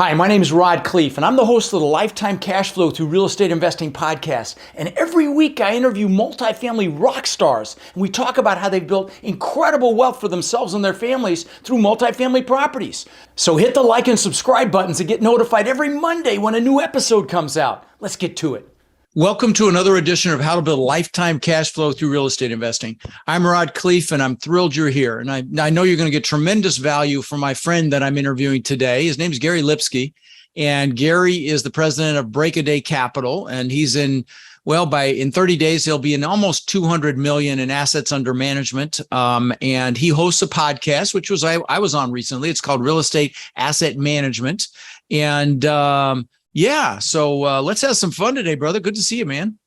Hi, my name is Khleif, and I'm the host of the Lifetime Cash Flow Through Real Estate Investing podcast. And every week I interview multifamily rock stars, and we talk about how they've built incredible wealth for themselves and their families through multifamily properties. So hit the like and subscribe buttons to get notified every Monday when a new episode comes out. Let's get to it. Welcome to another edition of How to Build Lifetime Cash Flow Through Real Estate Investing. I'm Khleif, and I'm thrilled you're here. And I know you're going to get tremendous value from my friend that I'm interviewing today. His name is Gary Lipsky, and Gary is the president of Break a Day Capital. And he's in 30 days, he'll be in almost 200 million in assets under management. And he hosts a podcast, which I was on recently. It's called Real Estate Asset Management. And so let's have some fun today, brother. Good to see you, man.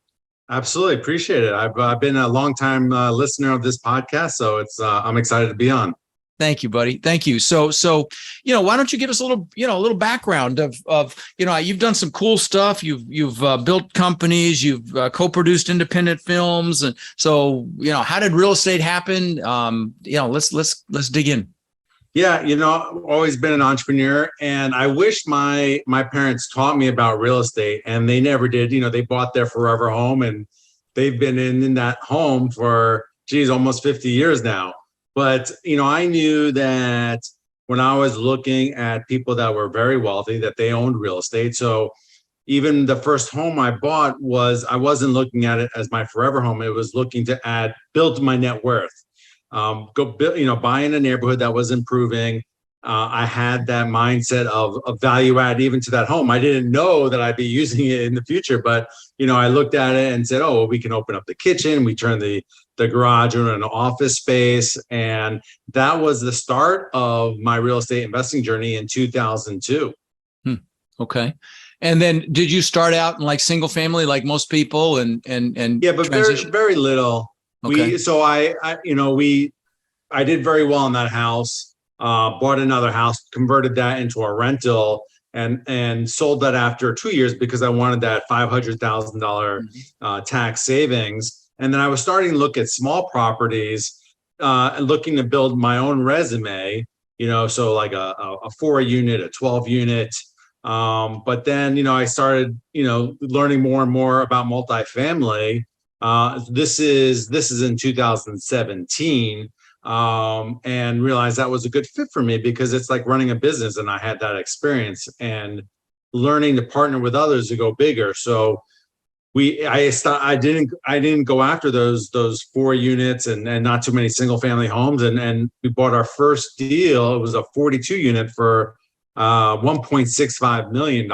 Absolutely. Appreciate it. I've been a longtime listener of this podcast, so I'm excited to be on. Thank you, buddy. Thank you. So, why don't you give us a little background of you've done some cool stuff. You've built companies, you've co-produced independent films. And so, how did real estate happen? Let's dig in. Yeah, I've always been an entrepreneur, and I wish my parents taught me about real estate, and they never did. They bought their forever home, and they've been in that home for, almost 50 years now. But, I knew that when I was looking at people that were very wealthy, that they owned real estate. So even the first home I bought I wasn't looking at it as my forever home. It was looking to build my net worth. Buy in a neighborhood that was improving. I had that mindset of value add even to that home. I didn't know that I'd be using it in the future, but I looked at it and said, we can open up the kitchen. We turn the garage into an office space, and that was the start of my real estate investing journey in 2002. Okay. And then did you start out in like single family, like most people, and yeah, but transition? very little. Okay. I did very well in that house, bought another house, converted that into a rental, and sold that after 2 years because I wanted that $500,000 tax savings. And then I was starting to look at small properties, and looking to build my own resume, so like a 4-unit, a 12-unit. But then, I started, learning more and more about multifamily. This is in 2017, and realized that was a good fit for me because it's like running a business, and I had that experience and learning to partner with others to go bigger. So I didn't go after those 4 units and not too many single family homes, and we bought our first deal. It was a 42 unit for $1.65 million.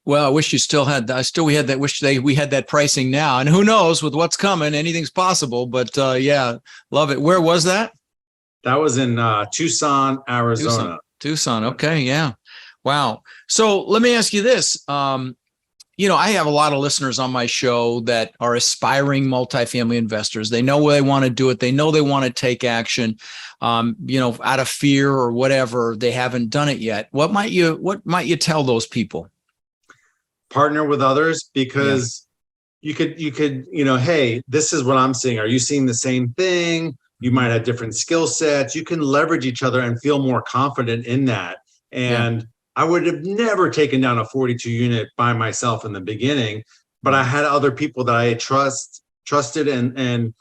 Well, I wish you still had that. We had that. We had that pricing now, and who knows with what's coming? Anything's possible. But yeah, love it. Where was that? That was in Tucson, Arizona. Tucson. Okay. Yeah. Wow. So let me ask you this. I have a lot of listeners on my show that are aspiring multifamily investors. They know where they want to do it. They know they want to take action, out of fear or whatever. They haven't done it yet. What might you tell those people? Partner with others, because you could, hey, this is what I'm seeing. Are you seeing the same thing? You might have different skill sets. You can leverage each other and feel more confident in that. And I would have never taken down a 42 unit by myself in the beginning, but I had other people that I trusted and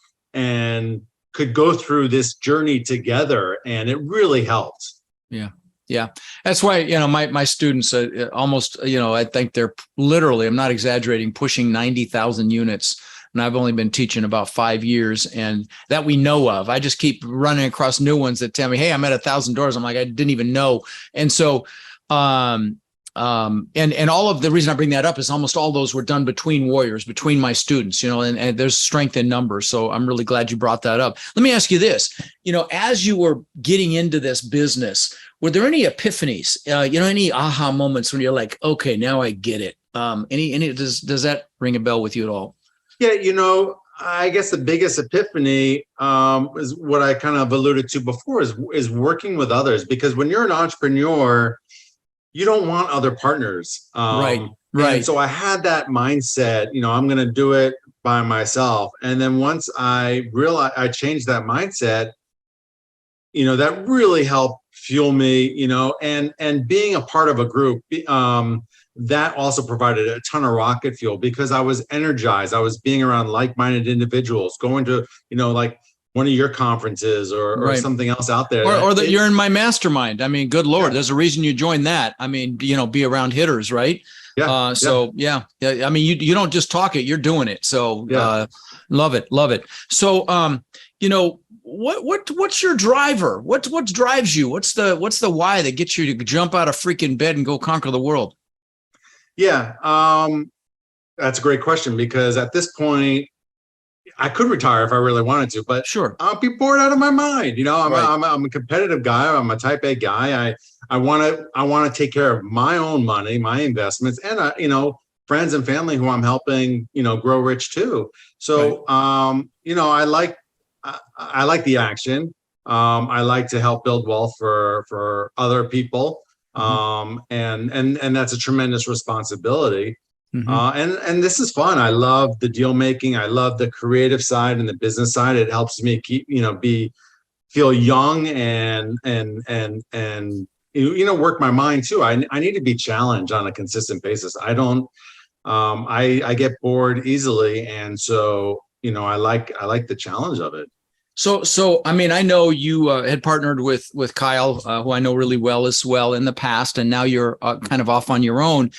could go through this journey together, and it really helped. Yeah. Yeah. That's why, my students almost, I think they're literally, I'm not exaggerating, pushing 90,000 units. And I've only been teaching about 5 years, and that we know of. I just keep running across new ones that tell me, hey, I'm at 1,000 doors. I'm like, I didn't even know. And so, and all of the reason I bring that up is almost all those were done between warriors, between my students, and there's strength in numbers. So I'm really glad you brought that up. Let me ask you this, as you were getting into this business, were there any epiphanies, any aha moments when you're like, okay, now I get it? Does that ring a bell with you at all? Yeah. I guess the biggest epiphany is what I kind of alluded to before is working with others, because when you're an entrepreneur, you don't want other partners. Right. And so I had that mindset, I'm going to do it by myself. And then once I realized I changed that mindset, that really helped fuel me, and being a part of a group, that also provided a ton of rocket fuel because I was energized. I was being around like-minded individuals, going to, like one of your conferences or Right. something else out there. Or that you're in my mastermind. I mean, good Lord, Yeah. there's a reason you joined that. I mean, be around hitters, right? Yeah. Yeah. I mean, you don't just talk it, you're doing it. So love it. So, what's your driver? What drives you? What's the why that gets you to jump out of freaking bed and go conquer the world? Yeah. That's a great question because at this point, I could retire if I really wanted to, but sure, I'll be bored out of my mind. Right. I'm a competitive guy. I'm a type A guy. I want to take care of my own money, my investments, and friends and family who I'm helping, grow rich too. So, right. I like the action. I like to help build wealth for other people. And that's a tremendous responsibility. And this is fun. I love the deal making. I love the creative side and the business side. It helps me keep, feel young and work my mind too. I need to be challenged on a consistent basis. I don't, I get bored easily. And so, I like the challenge of it. So, I mean, I know you had partnered with Kyle, who I know really well as well in the past, and now you're kind of off on your own.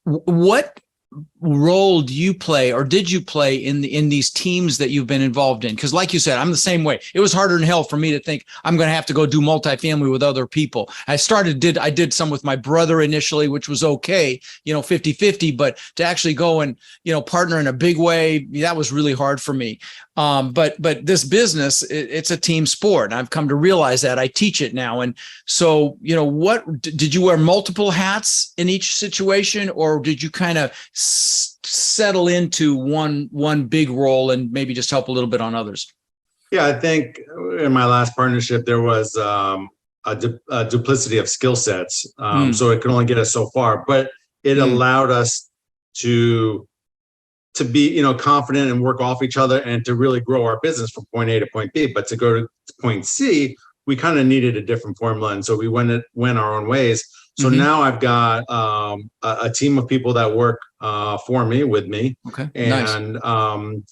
What role do you play or did you play in these teams that you've been involved in? Because like you said, I'm the same way. It was harder than hell for me to think I'm going to have to go do multifamily with other people. I did some with my brother initially, which was okay, 50-50, but to actually go and, partner in a big way, that was really hard for me. But this business, it's a team sport. And I've come to realize that. I teach it now. And so, what did you wear multiple hats in each situation, or did you kind of settle into one big role and maybe just help a little bit on others? Yeah, I think in my last partnership, there was a duplicity of skill sets. So it could only get us so far, but it allowed us to be, confident and work off each other and to really grow our business from point A to point B. But to go to point C, we kind of needed a different formula. And so we went our own ways. So now I've got a team of people that work for me, with me. Okay. And nice.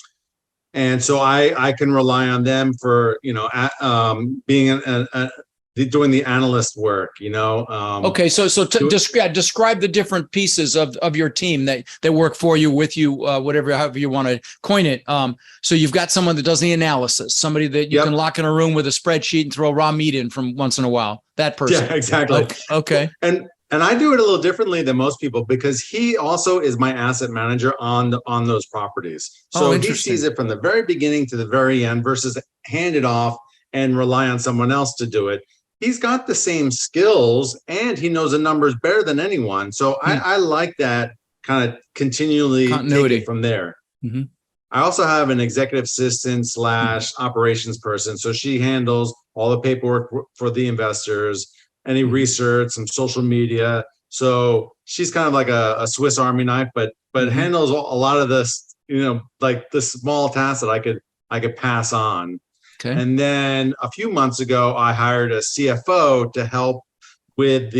And so I can rely on them for, being doing the analyst work, Okay. So describe the different pieces of your team that work for you, with you, however you want to coin it. So you've got someone that does the analysis, somebody that you can lock in a room with a spreadsheet and throw raw meat in from once in a while. That person. Yeah, exactly. Okay. And I do it a little differently than most people because he also is my asset manager on those properties. So he sees it from the very beginning to the very end versus hand it off and rely on someone else to do it. He's got the same skills and he knows the numbers better than anyone. So I like that kind of continually take it from there. I also have an executive assistant / operations person. So she handles all the paperwork for the investors, any research, some social media. So she's kind of like a Swiss Army knife, but handles a lot of this, like the small tasks that I could pass on. Okay. And then a few months ago, I hired a CFO to help with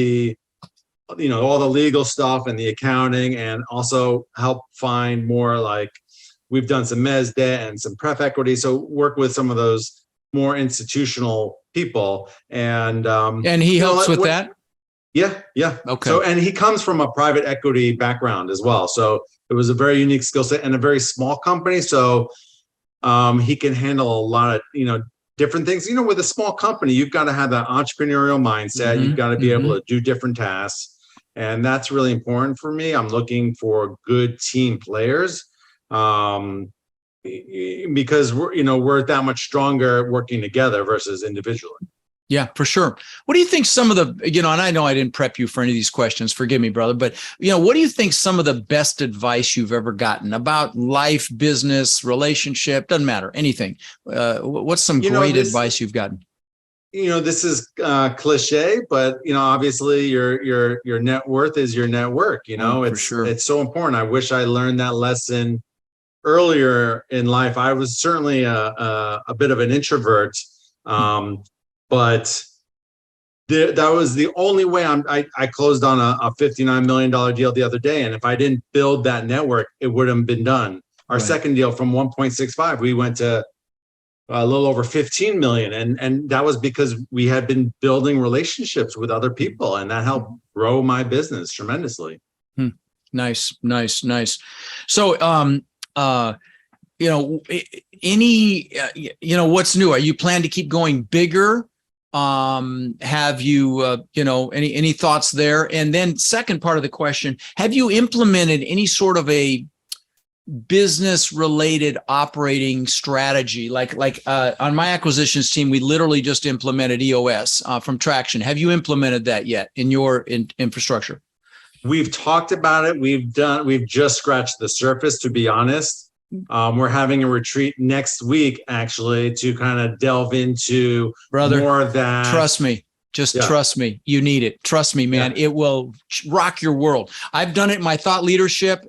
all the legal stuff and the accounting, and also help find more, like we've done some mezz debt and some pref equity. So work with some of those more institutional people. And he helps with that? Yeah. Okay. So, and he comes from a private equity background as well. So it was a very unique skill set and a very small company. So he can handle a lot of, different things. With a small company, you've got to have that entrepreneurial mindset. You've got to be able to do different tasks. And that's really important for me. I'm looking for good team players because we're that much stronger working together versus individually. Yeah, for sure. What do you think some of the, and I know I didn't prep you for any of these questions, forgive me, brother, but, what do you think some of the best advice you've ever gotten about life, business, relationship, doesn't matter, anything? What's some great advice you've gotten? This is cliche, but, obviously your net worth is your network. For sure. It's so important. I wish I learned that lesson earlier in life. I was certainly a bit of an introvert. But that was the only way I closed on a $59 million deal the other day. And if I didn't build that network, it wouldn't have been done. Our second deal from 1.65, we went to a little over 15 million. And that was because we had been building relationships with other people, and that helped grow my business tremendously. Nice. So, what's new? Are you plan to keep going bigger? Have you, any thoughts there? And then second part of the question, have you implemented any sort of a business related operating strategy? Like on my acquisitions team, we literally just implemented EOS from Traction. Have you implemented that yet in your infrastructure? We've talked about it. We've just scratched the surface, to be honest. We're having a retreat next week, actually, to kind of delve into more of that. Trust me. Trust me. You need it. Trust me, man. Yeah. It will rock your world. I've done it in my thought leadership.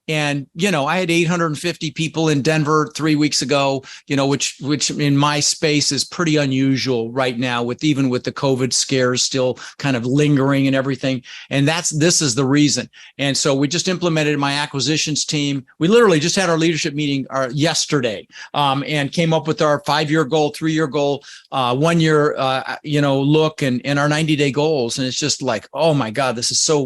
And, I had 850 people in Denver 3 weeks ago, which in my space is pretty unusual right now, with the COVID scares still kind of lingering and everything. And this is the reason. And so we just implemented my acquisitions team. We literally just had our leadership meeting yesterday, and came up with our 5-year goal, 3-year goal, 1 year, look, and our 90-day goals. And it's just like, oh my God,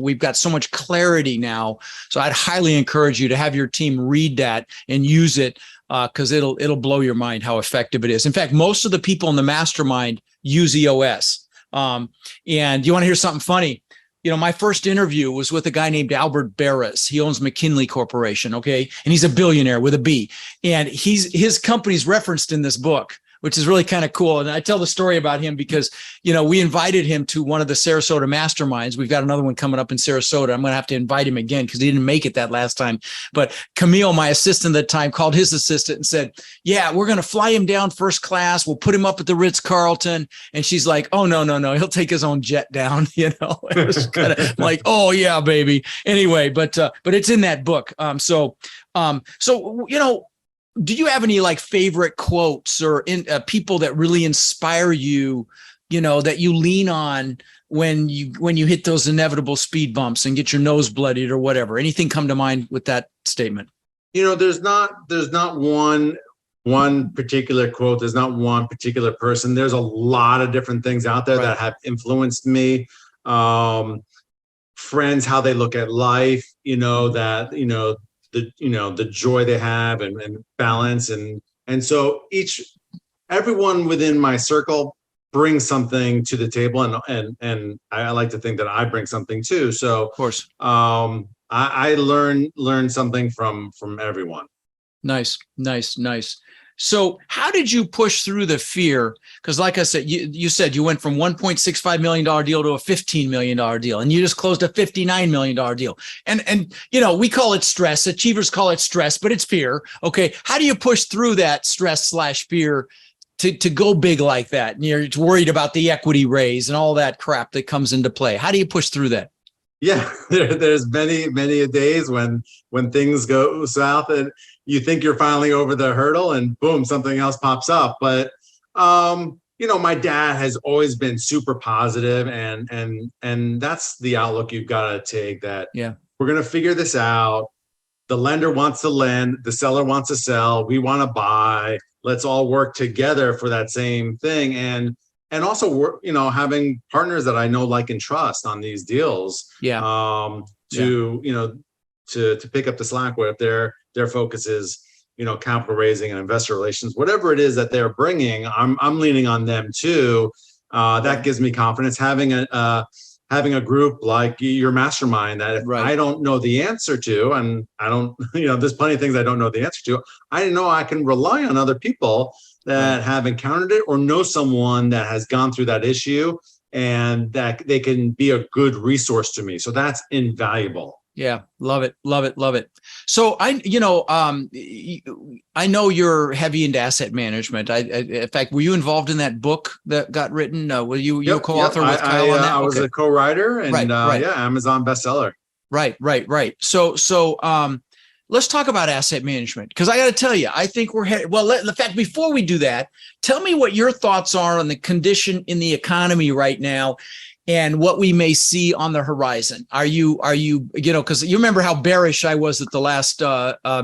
we've got so much clarity now. So I'd highly encourage you to have your team read that and use it, because it'll blow your mind how effective it is. In fact, most of the people in the mastermind use EOS. And you want to hear something funny? My first interview was with a guy named Albert Barras. He owns McKinley Corporation, okay? And he's a billionaire with a B. And his company's referenced in this book, which is really kind of cool. And I tell the story about him because, we invited him to one of the Sarasota masterminds. We've got another one coming up in Sarasota. I'm going to have to invite him again because he didn't make it that last time. But Camille, my assistant at the time, called his assistant and said, yeah, we're going to fly him down first class. We'll put him up at the Ritz-Carlton. And she's like, oh, no. He'll take his own jet down. It was kind of like, oh, yeah, baby. Anyway, but it's in that book. So do you have any favorite quotes or people that really inspire you, that you lean on when you hit those inevitable speed bumps and get your nose bloodied or whatever? Anything come to mind with that statement? There's not one particular quote. There's not one particular person. There's a lot of different things out there that have influenced me. Friends, how they look at life, the joy they have and balance. And so everyone within my circle brings something to the table. And I like to think that I bring something too. So of course, I learn something from everyone. Nice. So how did you push through the fear? Because like I said, you said you went from $1.65 million deal to a $15 million deal, and you just closed a $59 million deal. And we call it stress. Achievers call it stress, but it's fear. Okay. How do you push through that stress/fear to go big like that? And you're worried about the equity raise and all that crap that comes into play. How do you push through that? Yeah, there's many days when things go south and you think you're finally over the hurdle and boom, something else pops up. But my dad has always been super positive, and that's the outlook you've got to take, that we're going to figure this out. The lender wants to lend, the seller wants to sell, we want to buy. Let's all work together for that same thing. And also, we're, having partners that I know, like, and trust on these deals. To pick up the slack where their focus is, capital raising and investor relations, whatever it is that they're bringing, I'm leaning on them too. That gives me confidence. Having a group like your mastermind that if I don't know the answer to, and I don't, there's plenty of things I don't know the answer to, I know I can rely on other people that have encountered it or know someone that has gone through that issue, and that they can be a good resource to me. So that's invaluable. Yeah. Love it. So I know you're heavy into asset management. In fact, were you involved in that book that got written? Were you a co-author with Kyle on that? I was a co-writer and Amazon bestseller. Right. So let's talk about asset management, because I got to tell you, I think we're headed. Well, in fact, before we do that, tell me what your thoughts are on the condition in the economy right now and what we may see on the horizon. Are you, because you remember how bearish I was at the last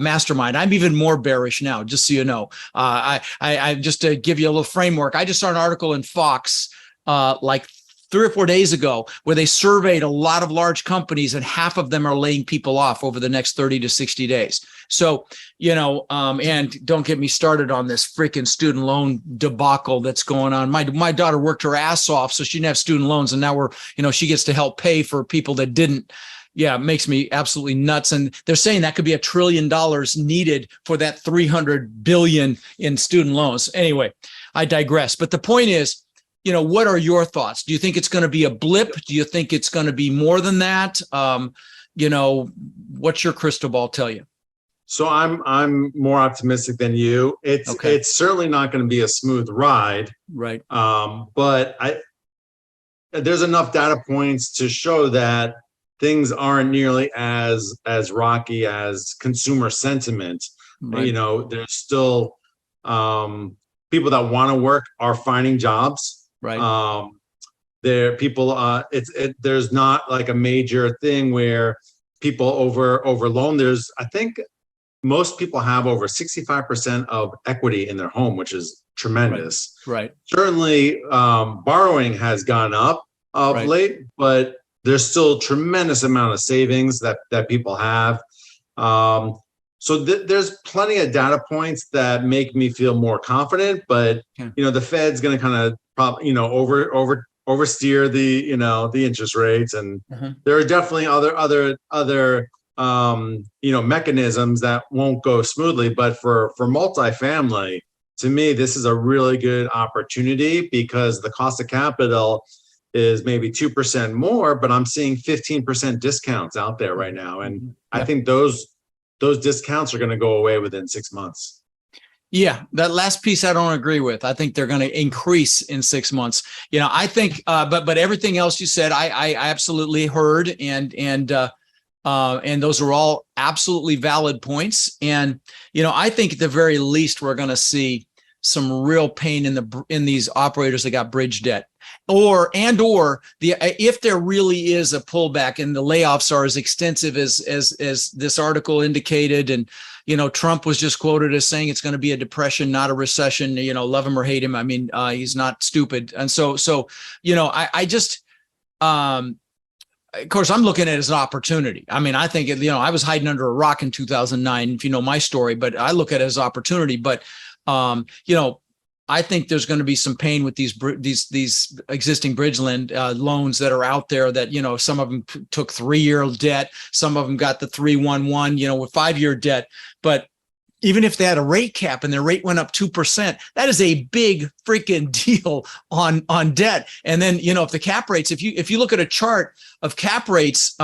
mastermind. I'm even more bearish now, just so you know. I just to give you a little framework, I just saw an article in Fox like 3 or 4 days ago, where they surveyed a lot of large companies, and half of them are laying people off over the next 30 to 60 days. So, and don't get me started on this freaking student loan debacle that's going on. My daughter worked her ass off so she didn't have student loans, and now she gets to help pay for people that didn't. Yeah, it makes me absolutely nuts. And they're saying that could be $1 trillion needed for that 300 billion in student loans. Anyway, I digress. But the point is, what are your thoughts? Do you think it's going to be a blip? Do you think it's going to be more than that? What's your crystal ball tell you? So I'm more optimistic than you. It's certainly not going to be a smooth ride. Right. But there's enough data points to show that things aren't nearly as rocky as consumer sentiment. Right. There's still people that want to work are finding jobs. Right. There's not like a major thing where people over loan. I think most people have over 65% of equity in their home, which is tremendous. Right. Certainly, borrowing has gone up of late, but there's still tremendous amount of savings that people have. So there's plenty of data points that make me feel more confident, but the Fed's going to kind of probably oversteer the interest rates, and there are definitely other mechanisms that won't go smoothly. But for multifamily, to me, this is a really good opportunity because the cost of capital is maybe 2% more, but I'm seeing 15% discounts out there right now, and I think those discounts are going to go away within 6 months. Yeah, that last piece I don't agree with. I think they're going to increase in 6 months. I think, but everything else you said, I absolutely heard, and those are all absolutely valid points. And I think at the very least we're going to see some real pain in these operators that got bridge debt, or if there really is a pullback and the layoffs are as extensive as this article indicated, and Trump was just quoted as saying it's going to be a depression, not a recession. Love him or hate him, I mean, he's not stupid. And so I just of course, I'm looking at it as an opportunity. I mean, I think, I was hiding under a rock in 2009, if you know my story, but I look at it as opportunity. But I think there's going to be some pain with these existing bridge loans that are out there that, some of them took 3-year debt. Some of them got the 3-1-1, with 5-year debt. But even if they had a rate cap and their rate went up 2%, that is a big freaking deal on debt. And then, if the cap rates, if you look at a chart of cap rates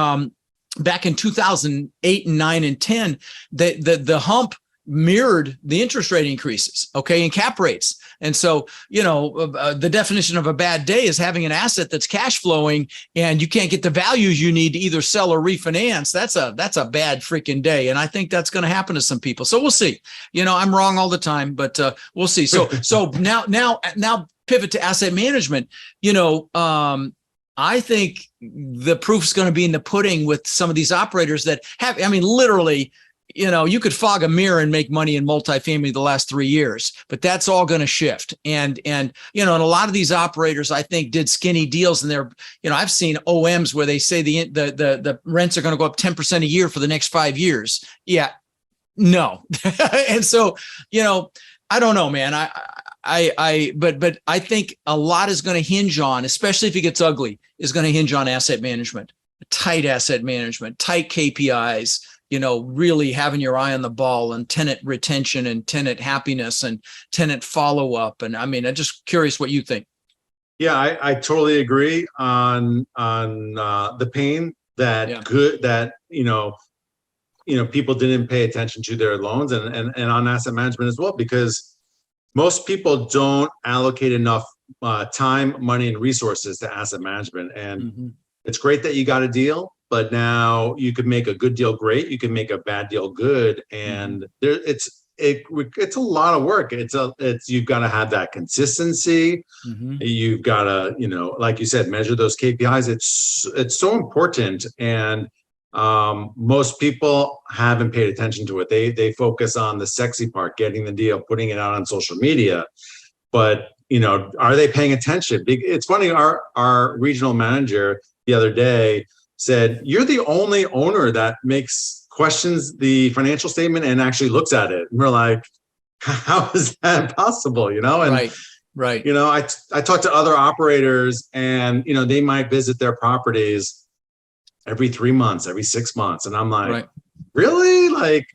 back in 2008 and 9 and 10, the hump mirrored the interest rate increases, in cap rates. And so, the definition of a bad day is having an asset that's cash flowing and you can't get the values you need to either sell or refinance. That's a bad freaking day. And I think that's going to happen to some people. So we'll see. I'm wrong all the time, but we'll see. So now pivot to asset management. I think the proof's going to be in the pudding with some of these operators that have, literally, you could fog a mirror and make money in multifamily the last 3 years, but that's all going to shift. And a lot of these operators, I think, did skinny deals, and they're, I've seen OMs where they say the rents are going to go up 10% a year for the next 5 years. Yeah, no. And so, I don't know, man. But I think a lot is going to hinge on, especially if it gets ugly, is going to hinge on asset management, tight asset management, tight KPIs, really having your eye on the ball, and tenant retention and tenant happiness and tenant follow-up. And I'm just curious what you think. Yeah, I totally agree on the pain that people didn't pay attention to their loans, and on asset management as well, because most people don't allocate enough time, money, and resources to asset management. And it's great that you got a deal, but now you could make a good deal great. You can make a bad deal good. And it's a lot of work. You've got to have that consistency. You've got to, like you said, measure those KPIs. It's so important. And most people haven't paid attention to it. They focus on the sexy part, getting the deal, putting it out on social media. But, are they paying attention? It's funny, our regional manager the other day said, "You're the only owner that questions the financial statement and actually looks at it." And we're like, how is that possible? And right. I talk to other operators, and they might visit their properties every 3 months, every 6 months, and I'm like, really? Like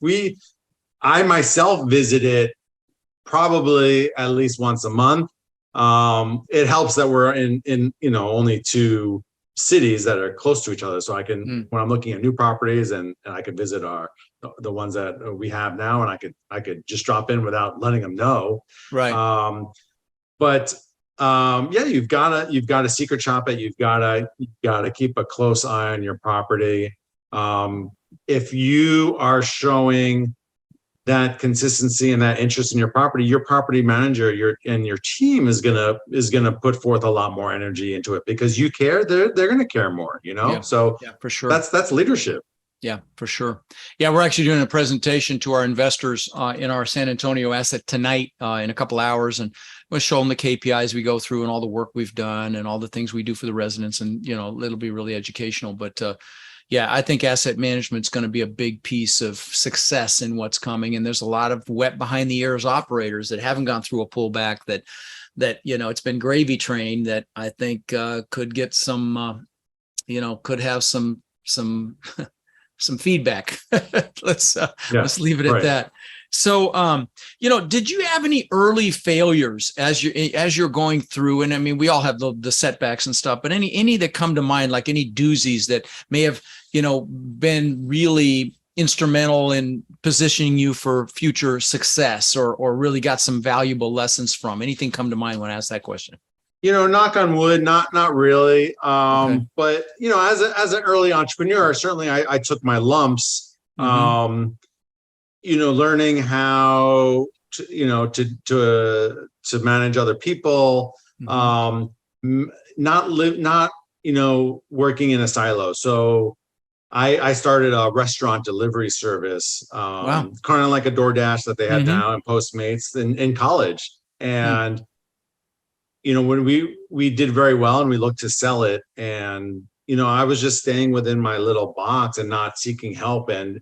I myself visit it probably at least once a month. It helps that we're in only 2 cities that are close to each other, so I can when I'm looking at new properties, and I could visit the ones that we have now, and I could just drop in without letting them know. But you've got to secret shop it. You've got to keep a close eye on your property. If you are showing that consistency and that interest in your property manager, your team is gonna put forth a lot more energy into it because you care. They're gonna care more, So for sure, that's leadership. Yeah, for sure. Yeah, we're actually doing a presentation to our investors in our San Antonio asset tonight in a couple hours, and we'll show them the KPIs we go through and all the work we've done and all the things we do for the residents, and it'll be really educational. But yeah, I think asset management is going to be a big piece of success in what's coming. And there's a lot of wet behind the ears operators that haven't gone through a pullback that it's been gravy train that I think could get some, could have some some feedback. Let's leave it at that. So, did you have any early failures as you're going through? And I mean, we all have the setbacks and stuff, but any that come to mind, like any doozies that may have, been really instrumental in positioning you for future success, or really got some valuable lessons from? Anything come to mind when I ask that question? Knock on wood, not really. Okay. But as an early entrepreneur, certainly I took my lumps. Learning how to manage other people, not working in a silo. So I started a restaurant delivery service, kind of like a DoorDash that they have now, and Postmates in college. And when we did very well and we looked to sell it, and I was just staying within my little box and not seeking help. And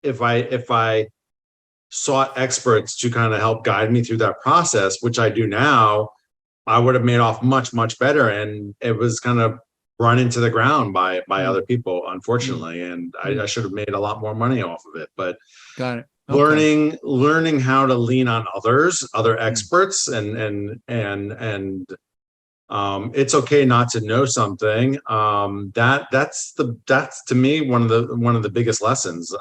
if I sought experts to kind of help guide me through that process, which I do now, I would have made off much, much better. And it was kind of run into the ground by other people, unfortunately. And I should have made a lot more money off of it. But got it. Okay. Learning how to lean on other experts, and it's okay not to know something. That's to me one of the biggest lessons.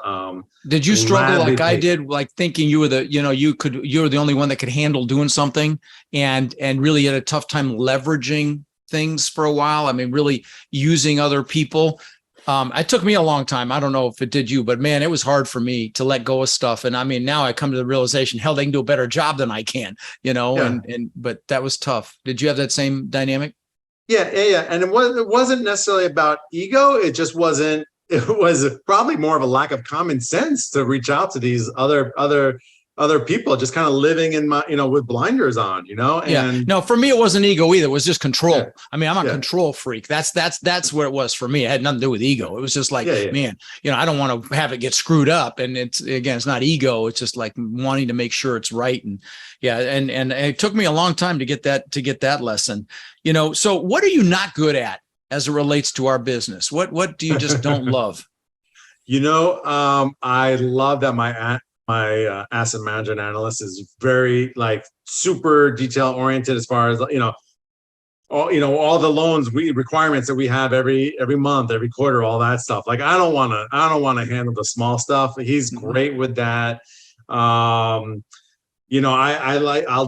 Did you struggle like I did, like thinking you were you're the only one that could handle doing something, and really had a tough time leveraging things for a while? I mean, really using other people. It took me a long time. I don't know if it did you, but man, it was hard for me to let go of stuff. And I mean, now I come to the realization, hell, they can do a better job than I can, but that was tough. Did you have that same dynamic? Yeah. And it wasn't necessarily about ego. It just wasn't. It was probably more of a lack of common sense to reach out to these other people, just kind of living in my, with blinders on, and no, for me, it wasn't ego either. It was just control. Yeah. I mean, I'm a control freak. That's what it was for me. It had nothing to do with ego. It was just like, man, I don't want to have it get screwed up. And it's not ego. It's just like wanting to make sure it's right. And and it took me a long time to get that lesson, so what are you not good at as it relates to our business? What do you just don't love? I love that my asset manager and analyst is very super detail oriented as far as all the loans requirements that we have every month, every quarter, all that stuff. Like I don't want to handle the small stuff. He's great with that. I'll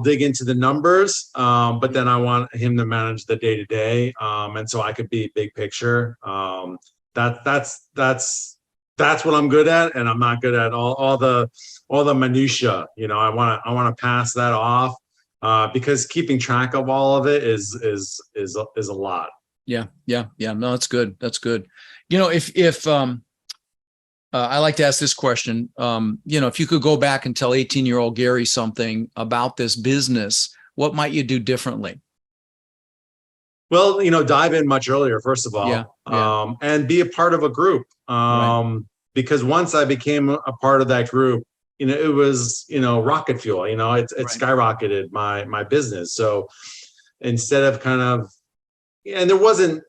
dig into the numbers, but then I want him to manage the day to day, and so I could be big picture. that's what I'm good at, and I'm not good at all the minutia. I want to pass that off, because keeping track of all of it is a lot. Yeah. No, that's good. That's good. If I like to ask this question, if you could go back and tell 18-year-old Gary something about this business, what might you do differently? Well, dive in much earlier, first of all, and be a part of a group. Right. Because once I became a part of that group, it was, rocket fuel. It Right. skyrocketed my business. So instead of and there wasn't,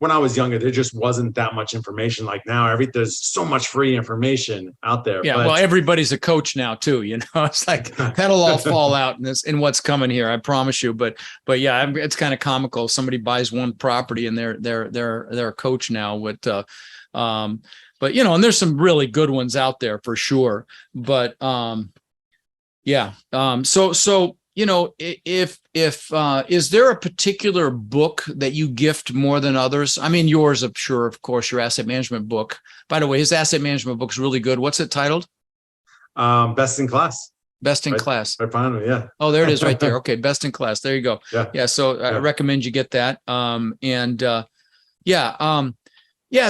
when I was younger, there just wasn't that much information like now. There's so much free information out there. Yeah, well, everybody's a coach now too. It's like that'll all fall out in what's coming here. I promise you. But yeah, it's kind of comical. Somebody buys one property and they're a coach now. But and there's some really good ones out there for sure. But yeah. So. If is there a particular book that you gift more than others? I mean, yours, I'm sure, of course, your asset management book. By the way, his asset management book's really good. What's it titled? Best in Class. Best in Class. I found it. Yeah. Oh, there it is right there. Okay. Best in Class. There you go. Yeah. So I recommend you get that.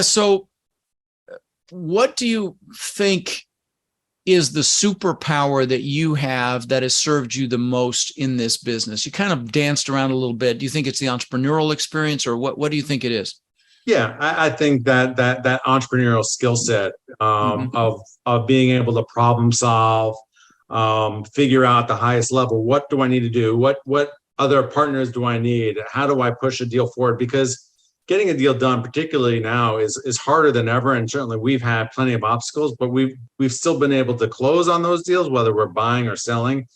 So what do you think is the superpower that you have that has served you the most in this business? You kind of danced around a little bit. Do you think it's the entrepreneurial experience, or what do you think it is? Yeah, I think that entrepreneurial skill set of being able to problem solve, figure out the highest level. What do I need to do? What other partners do I need? How do I push a deal forward? Because getting a deal done, particularly now, is harder than ever. And certainly we've had plenty of obstacles, but we've still been able to close on those deals, whether we're buying or selling,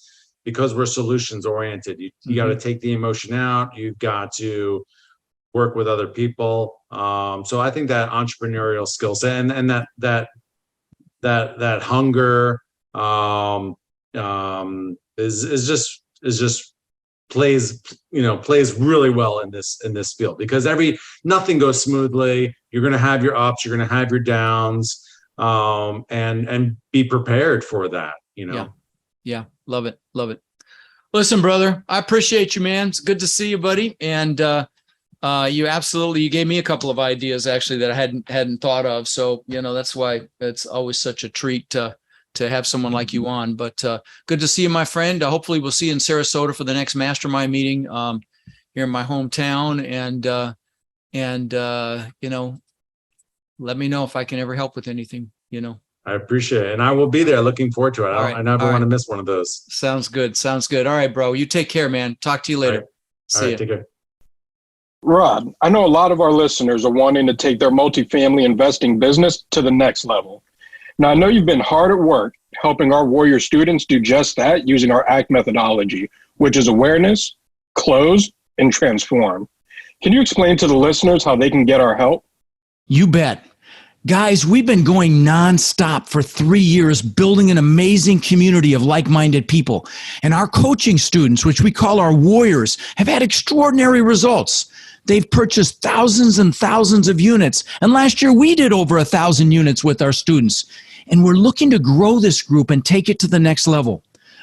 because we're solutions oriented. You got to take the emotion out. You've got to work with other people. So I think that entrepreneurial skill set and that hunger is just plays really well in this field, because nothing goes smoothly. You're going to have your ups, you're going to have your downs, and be prepared for that. Yeah. Love it. Listen, brother, I appreciate you, man. It's good to see you, buddy. And you gave me a couple of ideas actually that I hadn't thought of. So that's why it's always such a treat to have someone like you on. But good to see you, my friend. Hopefully we'll see you in Sarasota for the next mastermind meeting here in my hometown. And let me know if I can ever help with anything, I appreciate it. And I will be there. Looking forward to it. I never want to miss one of those. Sounds good. All right, bro. You take care, man. Talk to you later. See you. Take care. Rod, I know a lot of our listeners are wanting to take their multifamily investing business to the next level. Now, I know you've been hard at work helping our Warrior students do just that using our ACT methodology, which is awareness, close, and transform. Can you explain to the listeners how they can get our help? You bet. Guys, we've been going nonstop for 3 years, building an amazing community of like-minded people. And our coaching students, which we call our Warriors, have had extraordinary results. They've purchased thousands and thousands of units. And last year we did over 1,000 units with our students. And we're looking to grow this group and take it to the next level.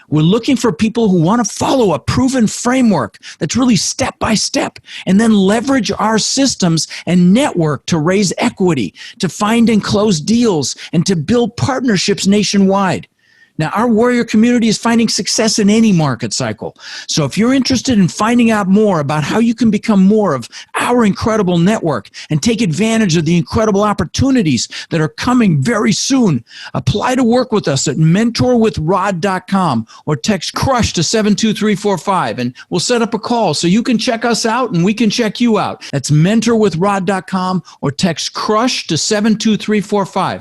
We're looking for people who want to follow a proven framework that's really step by step, and then leverage our systems and network to raise equity, to find and close deals, and to build partnerships nationwide. Now, our Warrior community is finding success in any market cycle. So if you're interested in finding out more about how you can become more of our incredible network and take advantage of the incredible opportunities that are coming very soon, apply to work with us at mentorwithrod.com or text CRUSH to 72345, and we'll set up a call so you can check us out and we can check you out. That's mentorwithrod.com or text CRUSH to 72345.